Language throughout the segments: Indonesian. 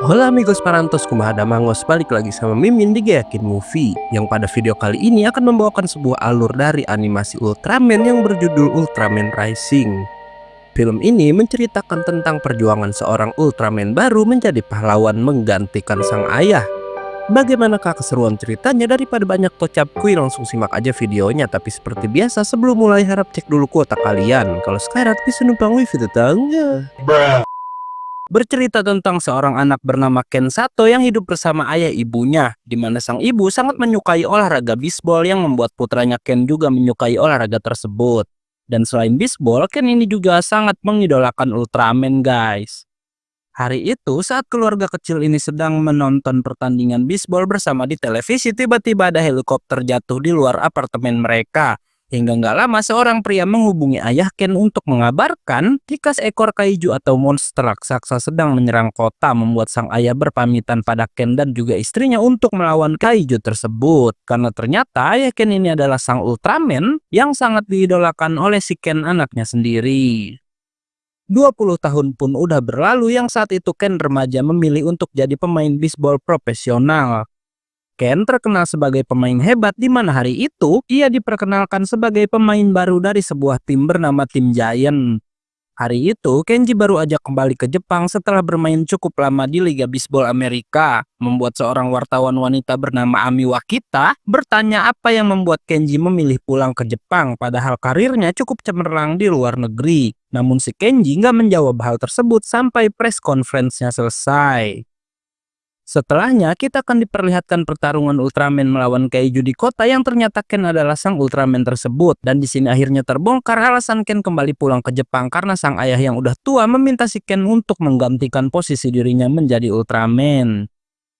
Hola amigos parantos, kumaha mangos, balik lagi sama Mimin di Gayakin Movie, yang pada video kali ini akan membawakan sebuah alur dari animasi Ultraman yang berjudul Ultraman Rising. Film ini menceritakan tentang perjuangan seorang Ultraman baru menjadi pahlawan menggantikan sang ayah. Bagaimanakah keseruan ceritanya? Daripada banyak tocap kui, langsung simak aja videonya. Tapi seperti biasa, sebelum mulai harap cek dulu kuota kalian. Kalau Skyrat bisa numpang wifi tetangga. Bercerita tentang seorang anak bernama Ken Sato yang hidup bersama ayah ibunya, di mana sang ibu sangat menyukai olahraga bisbol yang membuat putranya Ken juga menyukai olahraga tersebut. Dan selain bisbol, Ken ini juga sangat mengidolakan Ultraman, guys. Hari itu, saat keluarga kecil ini sedang menonton pertandingan bisbol bersama di televisi, tiba-tiba ada helikopter jatuh di luar apartemen mereka. Hingga nggak lama seorang pria menghubungi ayah Ken untuk mengabarkan jika seekor kaiju atau monster raksasa sedang menyerang kota, membuat sang ayah berpamitan pada Ken dan juga istrinya untuk melawan kaiju tersebut. Karena ternyata ayah Ken ini adalah sang Ultraman yang sangat diidolakan oleh si Ken anaknya sendiri. 20 tahun pun udah berlalu yang saat itu Ken remaja memilih untuk jadi pemain bisbol profesional. Ken terkenal sebagai pemain hebat di mana hari itu ia diperkenalkan sebagai pemain baru dari sebuah tim bernama Tim Giant. Hari itu Kenji baru aja kembali ke Jepang setelah bermain cukup lama di Liga Bisbol Amerika, membuat seorang wartawan wanita bernama Ami Wakita bertanya apa yang membuat Kenji memilih pulang ke Jepang padahal karirnya cukup cemerlang di luar negeri. Namun si Kenji nggak menjawab hal tersebut sampai press conference-nya selesai. Setelahnya, kita akan diperlihatkan pertarungan Ultraman melawan kaiju di kota yang ternyata Ken adalah sang Ultraman tersebut. Dan di sini akhirnya terbongkar alasan Ken kembali pulang ke Jepang karena sang ayah yang udah tua meminta si Ken untuk menggantikan posisi dirinya menjadi Ultraman.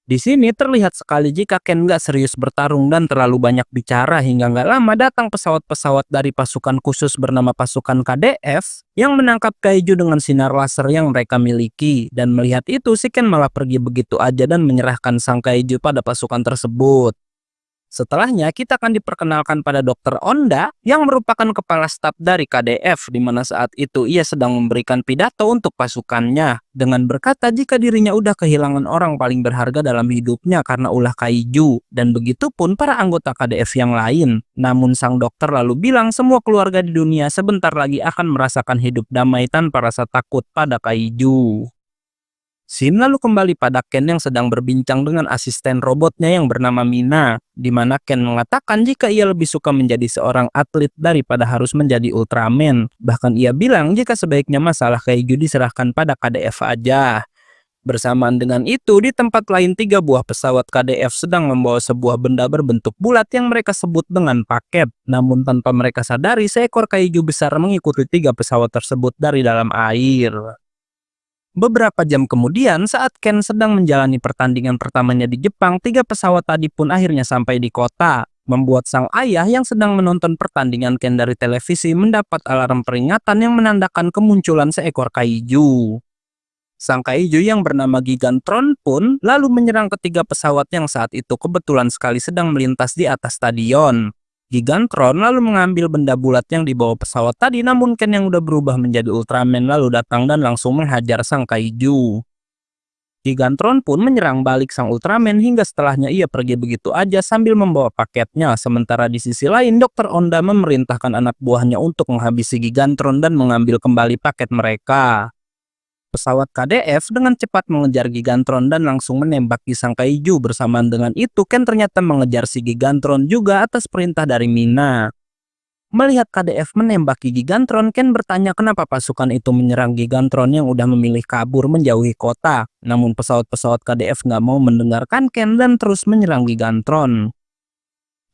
Di sini terlihat sekali jika Ken nggak serius bertarung dan terlalu banyak bicara hingga nggak lama datang pesawat-pesawat dari pasukan khusus bernama pasukan KDF yang menangkap kaiju dengan sinar laser yang mereka miliki. Dan melihat itu si Ken malah pergi begitu aja dan menyerahkan sang kaiju pada pasukan tersebut. Setelahnya kita akan diperkenalkan pada Dr. Onda yang merupakan kepala staf dari KDF, di mana saat itu ia sedang memberikan pidato untuk pasukannya dengan berkata jika dirinya udah kehilangan orang paling berharga dalam hidupnya karena ulah kaiju, dan begitu pun para anggota KDF yang lain. Namun sang dokter lalu bilang semua keluarga di dunia sebentar lagi akan merasakan hidup damai tanpa rasa takut pada kaiju. Scene lalu kembali pada Ken yang sedang berbincang dengan asisten robotnya yang bernama Mina, di mana Ken mengatakan jika ia lebih suka menjadi seorang atlet daripada harus menjadi Ultraman. Bahkan ia bilang jika sebaiknya masalah kaiju diserahkan pada KDF aja. Bersamaan dengan itu, di tempat lain 3 buah pesawat KDF sedang membawa sebuah benda berbentuk bulat yang mereka sebut dengan paket. Namun tanpa mereka sadari, seekor kaiju besar mengikuti 3 pesawat tersebut dari dalam air. Beberapa jam kemudian, saat Ken sedang menjalani pertandingan pertamanya di Jepang, 3 pesawat tadi pun akhirnya sampai di kota, membuat sang ayah yang sedang menonton pertandingan Ken dari televisi mendapat alarm peringatan yang menandakan kemunculan seekor kaiju. Sang kaiju yang bernama Gigantron pun lalu menyerang ketiga pesawat yang saat itu kebetulan sekali sedang melintas di atas stadion. Gigantron lalu mengambil benda bulat yang dibawa pesawat tadi, namun Ken yang udah berubah menjadi Ultraman lalu datang dan langsung menghajar sang kaiju. Gigantron pun menyerang balik sang Ultraman hingga setelahnya ia pergi begitu aja sambil membawa paketnya. Sementara di sisi lain, Dr. Onda memerintahkan anak buahnya untuk menghabisi Gigantron dan mengambil kembali paket mereka. Pesawat KDF dengan cepat mengejar Gigantron dan langsung menembaki sang kaiju. Bersamaan dengan itu, Ken ternyata mengejar si Gigantron juga atas perintah dari Mina. Melihat KDF menembaki Gigantron, Ken bertanya kenapa pasukan itu menyerang Gigantron yang udah memilih kabur menjauhi kota. Namun pesawat-pesawat KDF nggak mau mendengarkan Ken dan terus menyerang Gigantron.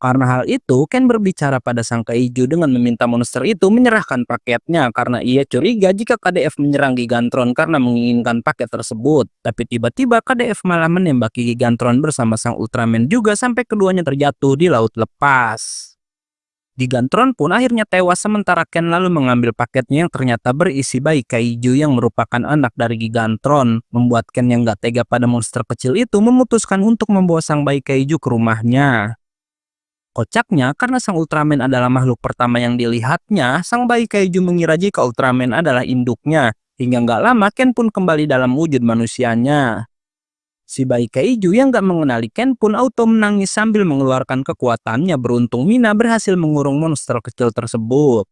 Karena hal itu, Ken berbicara pada sang kaiju dengan meminta monster itu menyerahkan paketnya karena ia curiga jika KDF menyerang Gigantron karena menginginkan paket tersebut. Tapi tiba-tiba KDF malah menembaki Gigantron bersama sang Ultraman juga sampai keduanya terjatuh di laut lepas. Gigantron pun akhirnya tewas sementara Ken lalu mengambil paketnya yang ternyata berisi bayi kaiju yang merupakan anak dari Gigantron. Membuat Ken yang gak tega pada monster kecil itu memutuskan untuk membawa sang bayi kaiju ke rumahnya. Kocaknya, karena sang Ultraman adalah makhluk pertama yang dilihatnya, sang bayi kaiju mengira jika Ultraman adalah induknya. Hingga nggak lama, Ken pun kembali dalam wujud manusianya. Si bayi keju yang gak mengenali Ken pun auto menangis sambil mengeluarkan kekuatannya. Beruntung Mina berhasil mengurung monster kecil tersebut.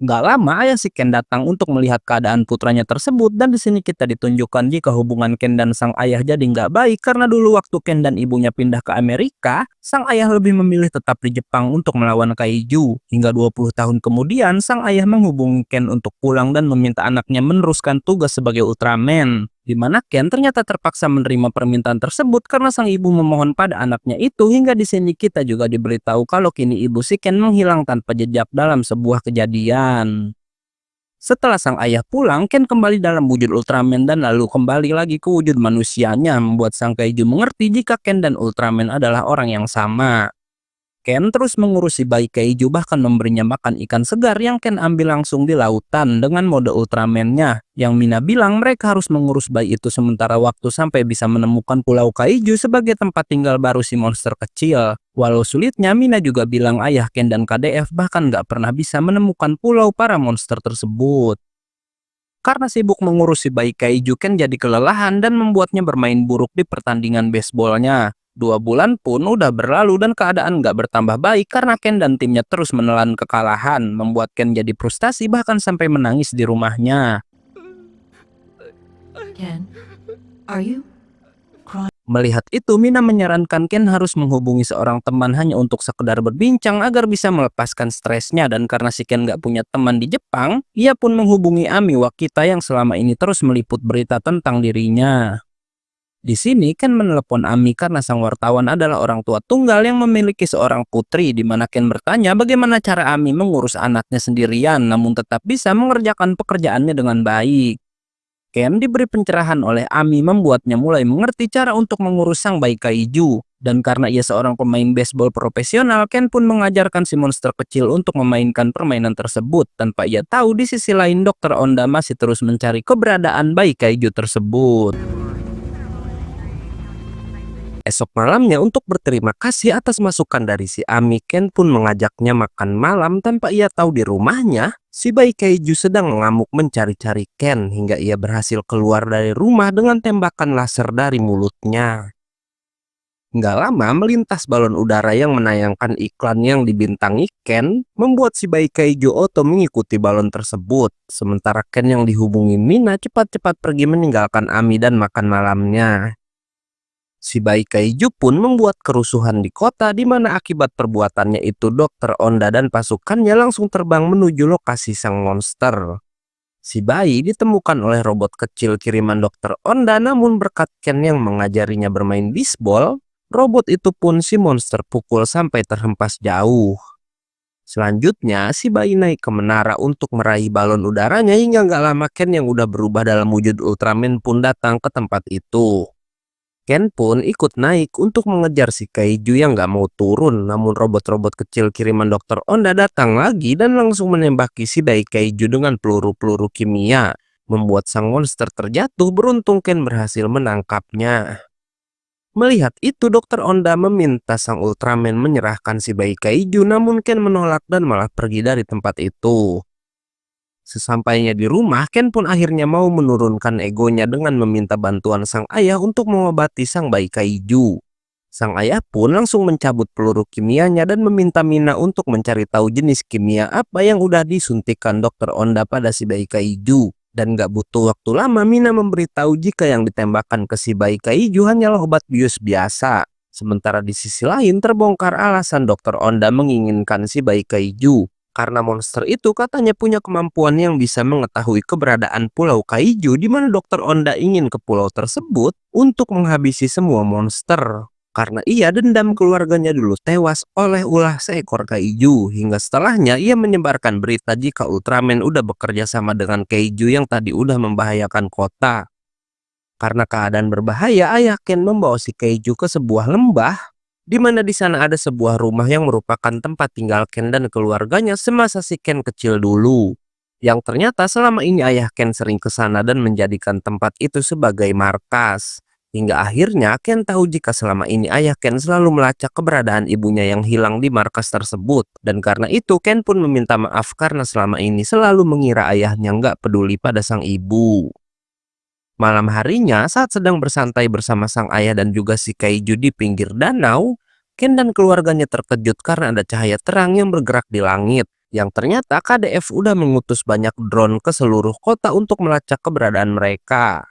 Gak lama ayah si Ken datang untuk melihat keadaan putranya tersebut, dan di sini kita ditunjukkan jika hubungan Ken dan sang ayah jadi nggak baik karena dulu waktu Ken dan ibunya pindah ke Amerika, sang ayah lebih memilih tetap di Jepang untuk melawan kaiju. Hingga 20 tahun kemudian, sang ayah menghubungi Ken untuk pulang dan meminta anaknya meneruskan tugas sebagai Ultraman. Di mana Ken ternyata terpaksa menerima permintaan tersebut karena sang ibu memohon pada anaknya itu. Hingga di sini kita juga diberitahu kalau kini ibu si Ken menghilang tanpa jejak dalam sebuah kejadian. Setelah sang ayah pulang, Ken kembali dalam wujud Ultraman dan lalu kembali lagi ke wujud manusianya, membuat sang kaiju mengerti jika Ken dan Ultraman adalah orang yang sama. Ken terus mengurusi bayi keiju, bahkan memberinya makan ikan segar yang Ken ambil langsung di lautan dengan mode Ultraman-nya. Yang Mina bilang mereka harus mengurus bayi itu sementara waktu sampai bisa menemukan pulau kaiju sebagai tempat tinggal baru si monster kecil. Walau sulitnya, Mina juga bilang ayah Ken dan KDF bahkan gak pernah bisa menemukan pulau para monster tersebut. Karena sibuk mengurusi bayi kaiju, Ken jadi kelelahan dan membuatnya bermain buruk di pertandingan baseballnya. 2 bulan pun udah berlalu dan keadaan nggak bertambah baik karena Ken dan timnya terus menelan kekalahan, membuat Ken jadi frustasi bahkan sampai menangis di rumahnya. Ken, are you crying? Melihat itu, Mina menyarankan Ken harus menghubungi seorang teman hanya untuk sekedar berbincang agar bisa melepaskan stresnya, dan karena si Ken nggak punya teman di Jepang, ia pun menghubungi Ami Wakita yang selama ini terus meliput berita tentang dirinya. Di sini Ken menelepon Ami karena sang wartawan adalah orang tua tunggal yang memiliki seorang putri, di mana Ken bertanya bagaimana cara Ami mengurus anaknya sendirian namun tetap bisa mengerjakan pekerjaannya dengan baik. Ken diberi pencerahan oleh Ami membuatnya mulai mengerti cara untuk mengurus sang bayi kaiju. Dan karena ia seorang pemain baseball profesional, Ken pun mengajarkan si monster kecil untuk memainkan permainan tersebut. Tanpa ia tahu, di sisi lain Dr. Onda masih terus mencari keberadaan bayi kaiju tersebut. Esok malamnya, untuk berterima kasih atas masukan dari si Ami, Ken pun mengajaknya makan malam tanpa ia tahu di rumahnya si bayi kaiju sedang mengamuk mencari-cari Ken hingga ia berhasil keluar dari rumah dengan tembakan laser dari mulutnya. Nggak lama, melintas balon udara yang menayangkan iklan yang dibintangi Ken membuat si bayi kaiju Otto mengikuti balon tersebut. Sementara Ken yang dihubungi Mina cepat-cepat pergi meninggalkan Ami dan makan malamnya. Si bayi kaiju pun membuat kerusuhan di kota, di mana akibat perbuatannya itu Dr. Onda dan pasukannya langsung terbang menuju lokasi sang monster. Si bayi ditemukan oleh robot kecil kiriman Dr. Onda, namun berkat Ken yang mengajarinya bermain bisbol, robot itu pun si monster pukul sampai terhempas jauh. Selanjutnya, si bayi naik ke menara untuk meraih balon udaranya hingga nggak lama Ken yang udah berubah dalam wujud Ultraman pun datang ke tempat itu. Ken pun ikut naik untuk mengejar si kaiju yang gak mau turun, namun robot-robot kecil kiriman Dr. Onda datang lagi dan langsung menembaki si bayi kaiju dengan peluru-peluru kimia, membuat sang monster terjatuh. Beruntung Ken berhasil menangkapnya. Melihat itu, Dr. Onda meminta sang Ultraman menyerahkan si bayi kaiju, namun Ken menolak dan malah pergi dari tempat itu. Sesampainya di rumah, Ken pun akhirnya mau menurunkan egonya dengan meminta bantuan sang ayah untuk mengobati sang bayi kaiju. Sang ayah pun langsung mencabut peluru kimianya dan meminta Mina untuk mencari tahu jenis kimia apa yang udah disuntikkan Dr. Onda pada si bayi kaiju. Dan gak butuh waktu lama, Mina memberitahu jika yang ditembakkan ke si bayi kaiju hanyalah obat bius biasa. Sementara di sisi lain terbongkar alasan Dr. Onda menginginkan si bayi kaiju. Karena monster itu katanya punya kemampuan yang bisa mengetahui keberadaan pulau kaiju, di mana Dr. Onda ingin ke pulau tersebut untuk menghabisi semua monster. Karena ia dendam keluarganya dulu tewas oleh ulah seekor kaiju, hingga setelahnya ia menyebarkan berita jika Ultraman udah bekerja sama dengan kaiju yang tadi udah membahayakan kota. Karena keadaan berbahaya, ayah Ken membawa si kaiju ke sebuah lembah, di mana di sana ada sebuah rumah yang merupakan tempat tinggal Ken dan keluarganya semasa si Ken kecil dulu. Yang ternyata selama ini ayah Ken sering ke sana dan menjadikan tempat itu sebagai markas. Hingga akhirnya Ken tahu jika selama ini ayah Ken selalu melacak keberadaan ibunya yang hilang di markas tersebut. Dan karena itu Ken pun meminta maaf karena selama ini selalu mengira ayahnya nggak peduli pada sang ibu. Malam harinya, saat sedang bersantai bersama sang ayah dan juga si Kaiju di pinggir danau, Ken dan keluarganya terkejut karena ada cahaya terang yang bergerak di langit. Yang ternyata KDF udah mengutus banyak drone ke seluruh kota untuk melacak keberadaan mereka.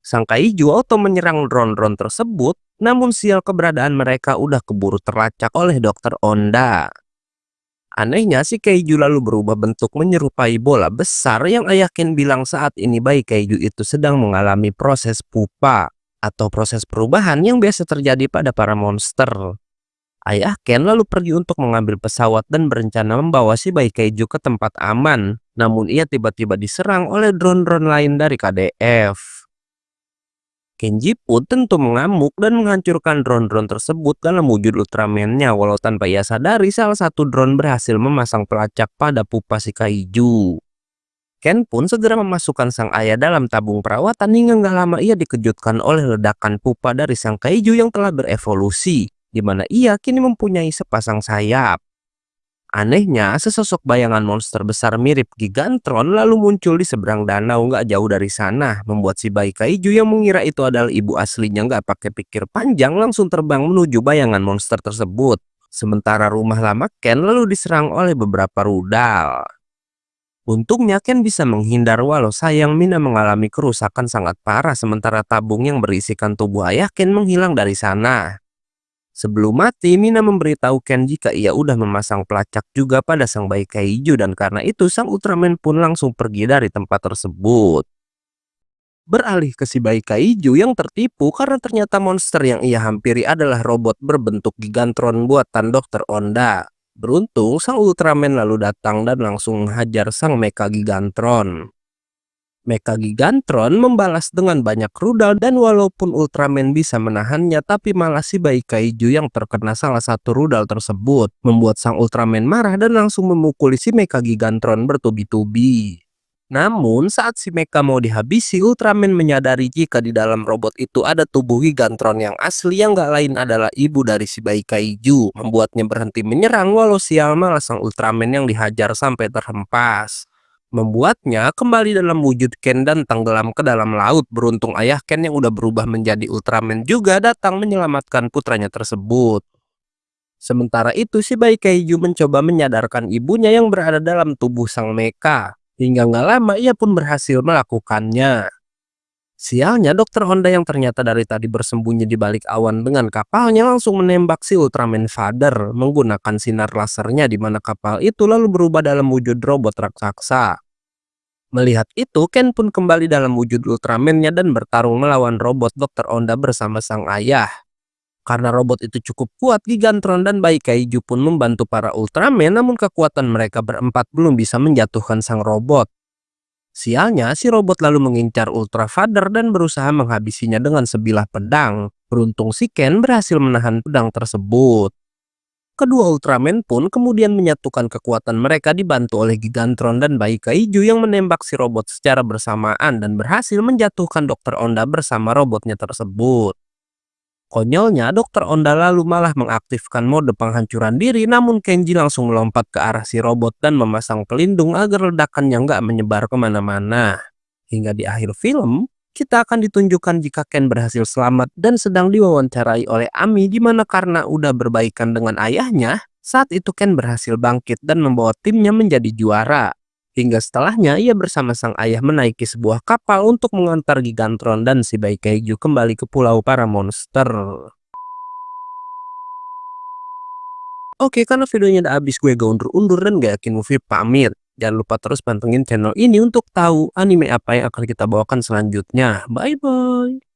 Sang Kaiju auto menyerang drone-drone tersebut, namun sial keberadaan mereka udah keburu terlacak oleh Dokter Onda. Anehnya si Kaiju lalu berubah bentuk menyerupai bola besar yang ayah Ken bilang saat ini bayi Kaiju itu sedang mengalami proses pupa atau proses perubahan yang biasa terjadi pada para monster. Ayah Ken lalu pergi untuk mengambil pesawat dan berencana membawa si bayi Kaiju ke tempat aman. Namun ia tiba-tiba diserang oleh drone-drone lain dari KDF. Kenji pun tentu mengamuk dan menghancurkan drone-drone tersebut dalam wujud Ultraman-nya, walau tanpa ia sadari salah satu drone berhasil memasang pelacak pada pupa si Kaiju. Ken pun segera memasukkan sang ayah dalam tabung perawatan hingga nggak lama ia dikejutkan oleh ledakan pupa dari sang Kaiju yang telah berevolusi, di mana ia kini mempunyai sepasang sayap. Anehnya, sesosok bayangan monster besar mirip Gigantron lalu muncul di seberang danau nggak jauh dari sana, membuat si bayi Kaiju yang mengira itu adalah ibu aslinya nggak pakai pikir panjang langsung terbang menuju bayangan monster tersebut. Sementara rumah lama Ken lalu diserang oleh beberapa rudal. Untungnya Ken bisa menghindar walau sayang Mina mengalami kerusakan sangat parah sementara tabung yang berisikan tubuh ayah Ken menghilang dari sana. Sebelum mati, Mina memberitahu Ken jika ia udah memasang pelacak juga pada sang bayi Kaiju dan karena itu sang Ultraman pun langsung pergi dari tempat tersebut. Beralih ke si bayi Kaiju yang tertipu karena ternyata monster yang ia hampiri adalah robot berbentuk Gigantron buatan Dokter Onda. Beruntung, sang Ultraman lalu datang dan langsung menghajar sang Mecha Gigantron. Mecha Gigantron membalas dengan banyak rudal dan walaupun Ultraman bisa menahannya tapi malah si bayi Kaiju yang terkena salah satu rudal tersebut membuat sang Ultraman marah dan langsung memukuli si Mecha Gigantron bertubi-tubi. Namun saat si Mecha mau dihabisi, Ultraman menyadari jika di dalam robot itu ada tubuh Gigantron yang asli yang gak lain adalah ibu dari si bayi Kaiju, membuatnya berhenti menyerang walau sial malah sang Ultraman yang dihajar sampai terhempas. Membuatnya kembali dalam wujud Ken dan tenggelam ke dalam laut. Beruntung ayah Ken yang udah berubah menjadi Ultraman juga datang menyelamatkan putranya tersebut. Sementara itu si bayi Kaiju mencoba menyadarkan ibunya yang berada dalam tubuh sang Mecha. Hingga nggak lama ia pun berhasil melakukannya. Sialnya Dokter Honda yang ternyata dari tadi bersembunyi di balik awan dengan kapalnya langsung menembak si Ultraman Father menggunakan sinar lasernya di mana kapal itu lalu berubah dalam wujud robot raksasa. Melihat itu, Ken pun kembali dalam wujud Ultraman-nya dan bertarung melawan robot Dokter Onda bersama sang ayah. Karena robot itu cukup kuat, Gigantron dan bayi Kaiju pun membantu para Ultraman, namun kekuatan mereka berempat belum bisa menjatuhkan sang robot. Sialnya, si robot lalu mengincar Ultra Father dan berusaha menghabisinya dengan sebilah pedang. Beruntung si Ken berhasil menahan pedang tersebut. Kedua Ultraman pun kemudian menyatukan kekuatan mereka dibantu oleh Gigantron dan bayi Kaiju yang menembak si robot secara bersamaan dan berhasil menjatuhkan Dokter Onda bersama robotnya tersebut. Konyolnya, Dokter Onda lalu malah mengaktifkan mode penghancuran diri, namun Kenji langsung melompat ke arah si robot dan memasang pelindung agar ledakannya nggak menyebar kemana-mana. Hingga di akhir film, kita akan ditunjukkan jika Ken berhasil selamat dan sedang diwawancarai oleh Ami di mana karena udah berbaikan dengan ayahnya, saat itu Ken berhasil bangkit dan membawa timnya menjadi juara. Hingga setelahnya ia bersama sang ayah menaiki sebuah kapal untuk mengantar Gigantron dan si bayi Kaiju kembali ke pulau para monster. Oke, karena videonya udah habis gue gak undur-undur dan gak yakin movie pamit. Jangan lupa terus pantengin channel ini untuk tahu anime apa yang akan kita bawakan selanjutnya. Bye-bye.